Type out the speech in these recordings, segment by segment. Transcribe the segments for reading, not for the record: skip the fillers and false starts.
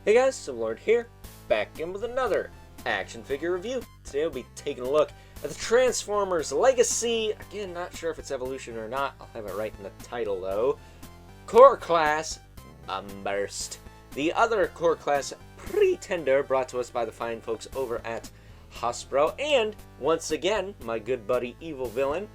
Hey guys, Lord here, back in with another action figure review. Today we'll be taking a look at the Transformers Legacy. Again, not sure if it's Evolution or not. I'll have it right in the title though. Core Class Burst. The other Core Class Pretender brought to us by the fine folks over at Hasbro. And once again, my good buddy Evil Villain.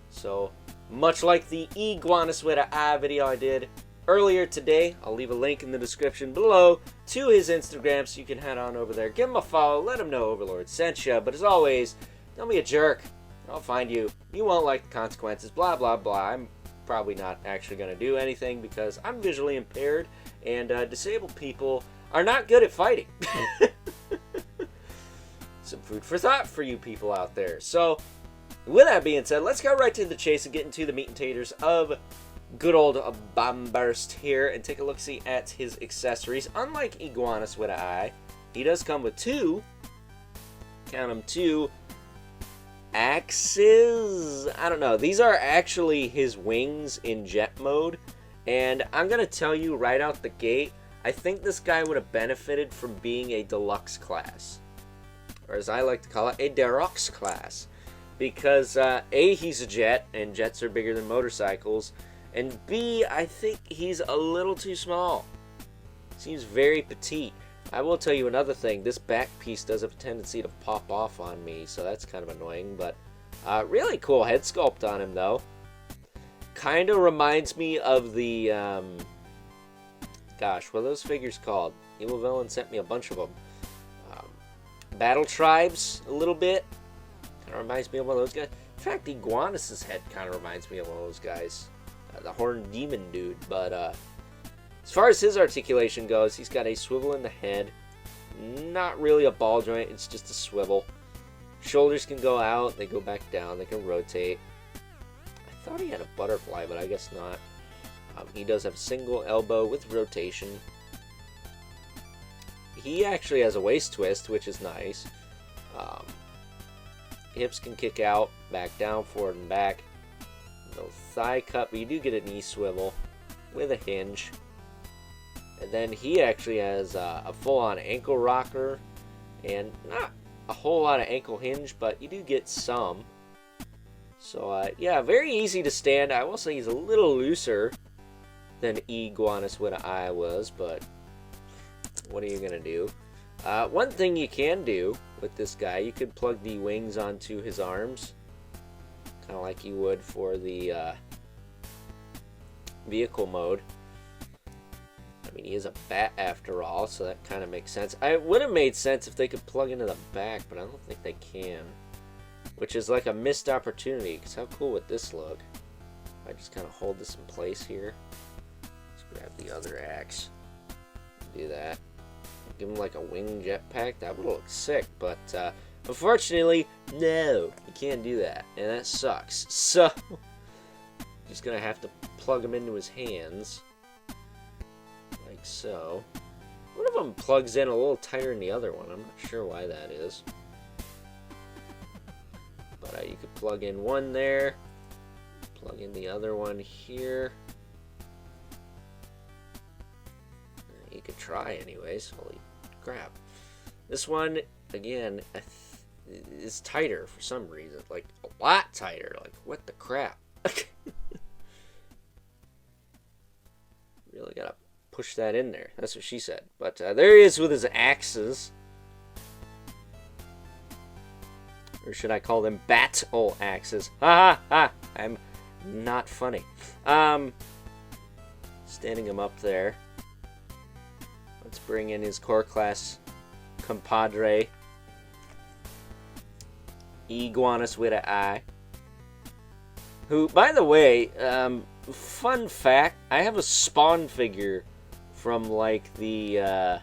So much like the Iguanas with an eye video I did earlier today, I'll leave a link in the description below to his Instagram so you can head on over there. Give him a follow, let him know Overlord sent you. But as always, don't be a jerk. I'll find you. You won't like the consequences, blah, blah, blah. I'm probably not actually going to do anything because I'm visually impaired and disabled people are not good at fighting. Some food for thought for you people out there. So, with that being said, let's go right to the chase and get into the meat and taters of good old Bombburst here and take a look-see at his accessories. Unlike Iguanas with an eye, he does come with two, count them, two axes. I don't know. These are actually his wings in jet mode, and I'm going to tell you right out the gate, I think this guy would have benefited from being a deluxe class, or as I like to call it, a Derox class. Because A, he's a jet, and jets are bigger than motorcycles, and B, I think he's a little too small. Seems very petite. I will tell you another thing, this back piece does have a tendency to pop off on me, so that's kind of annoying, but really cool head sculpt on him, though. Kind of reminds me of the, gosh, what are those figures called? Evil Villain sent me a bunch of them. Battle Tribes, a little bit. Kind of reminds me of one of those guys. In fact, Iguanus' head kind of reminds me of one of those guys. The Horned Demon dude. But as far as his articulation goes, he's got a swivel in the head. Not really a ball joint, it's just a swivel. Shoulders can go out, they go back down, they can rotate. I thought he had a butterfly, but I guess not. He does have a single elbow with rotation. He actually has a waist twist, which is nice. Hips can kick out, back down, forward and back. No thigh cut, but you do get a knee swivel with a hinge. And then he actually has a full-on ankle rocker, and not a whole lot of ankle hinge, but you do get some. So yeah, very easy to stand. I will say he's a little looser than Iguanas with an eye was, but what are you gonna do? One thing you can do with this guy, you could plug the wings onto his arms, kind of like you would for the vehicle mode. I mean, he is a bat after all, so that kind of makes sense. It would have made sense if they could plug into the back, but I don't think they can, which is like a missed opportunity, because how cool would this look? I just kind of hold this in place here. Let's grab the other axe. Do that. Give him like a wing jetpack. That would look sick, but unfortunately, no, you can't do that, and that sucks. So, just gonna have to plug him into his hands, like so. One of them plugs in a little tighter than the other one. I'm not sure why that is, but you could plug in one there, plug in the other one here. You could try anyways. Holy crap. This one, again, is tighter for some reason. Like, a lot tighter. Like, what the crap? Really gotta push that in there. That's what she said. But there he is with his axes. Or should I call them battle axes? Ha ha ha! I'm not funny. Standing him up there. Let's bring in his core class compadre, Iguanas with an eye. Who, by the way, fun fact, I have a Spawn figure from like the,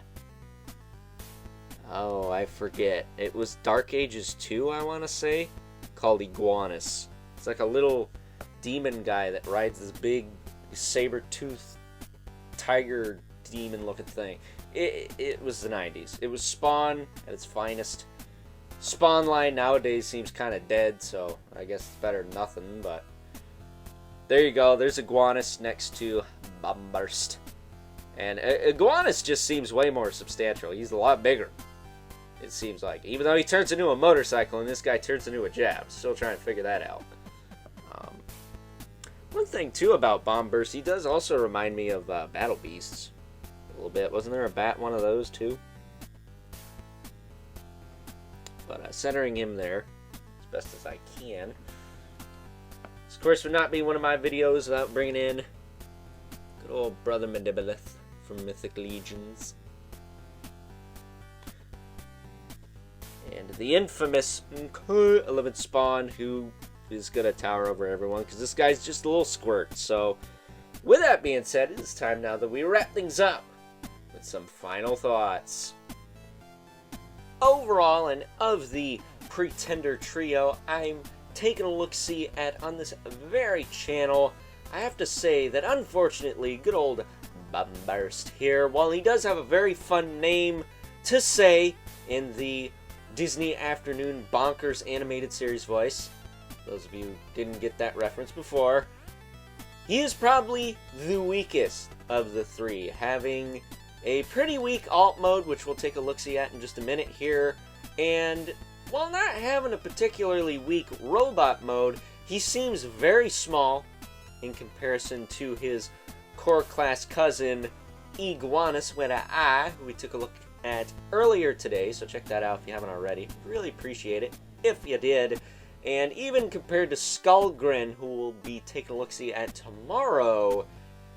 oh, I forget. It was Dark Ages 2, I want to say, called Iguanas. It's like a little demon guy that rides this big saber-toothed tiger demon looking thing. It was the 90s. It was Spawn at its finest. Spawn line nowadays seems kind of dead, so I guess it's better than nothing, but there you go. There's Iguanas next to Bombburst. And Iguanus just seems way more substantial. He's a lot bigger, it seems like. Even though he turns into a motorcycle and this guy turns into a jab. Still trying to figure that out. One thing, too, about Bomb Burst, he does also remind me of Battle Beasts a little bit. Wasn't there a bat one of those, too? But centering him there as best as I can. This, of course, would not be one of my videos without bringing in good old Brother Mandibolith from Mythic Legions. And the infamous 11th Spawn, who is gonna tower over everyone, because this guy's just a little squirt. So, with that being said, it is time now that we wrap things up with some final thoughts. Overall, and of the Pretender trio I'm taking a look-see at on this very channel, I have to say that unfortunately, good old Bomb Burst here, while he does have a very fun name to say in the Disney Afternoon Bonkers animated series voice, those of you who didn't get that reference before, he is probably the weakest of the three, having a pretty weak alt mode, which we'll take a look-see at in just a minute here, and while not having a particularly weak robot mode, he seems very small in comparison to his core class cousin, Iguanus with an I, who we took a look at earlier today, so check that out if you haven't already. Really appreciate it if you did. And even compared to Skullgrin, who we'll be taking a look-see at tomorrow,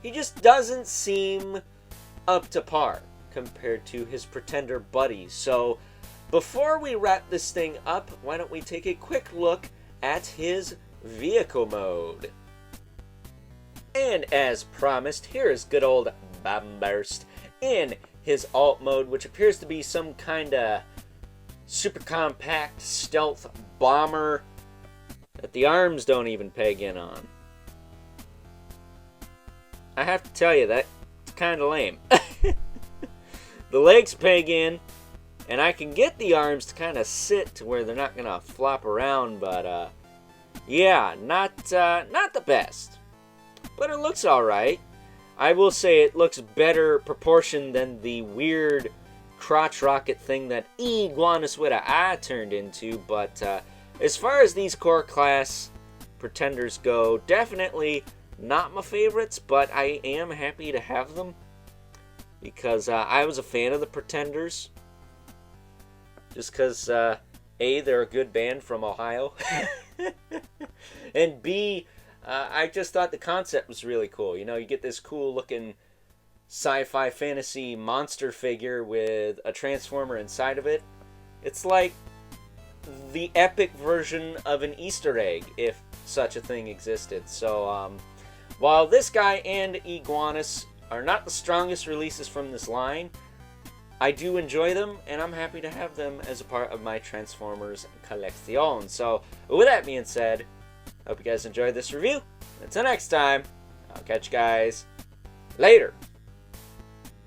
he just doesn't seem up to par compared to his Pretender buddies. So before we wrap this thing up, why don't we take a quick look at his vehicle mode. And as promised, here is good old Bomb Burst in his alt mode, which appears to be some kind of super compact stealth bomber that the arms don't even peg in on. I have to tell you, that's kind of lame. The legs peg in, and I can get the arms to kind of sit to where they're not going to flop around, but yeah, not the best. But it looks alright. I will say it looks better proportioned than the weird crotch rocket thing that Iguanus with an I turned into, but as far as these core class Pretenders go, definitely not my favorites, but I am happy to have them because I was a fan of the Pretenders. Just because, A, they're a good band from Ohio, and B, I just thought the concept was really cool. You know, you get this cool looking sci-fi fantasy monster figure with a transformer inside of it. It's like the epic version of an Easter egg, if such a thing existed. So, while this guy and Iguanus are not the strongest releases from this line, I do enjoy them, and I'm happy to have them as a part of my Transformers collection. So, with that being said, I hope you guys enjoyed this review. Until next time, I'll catch you guys later.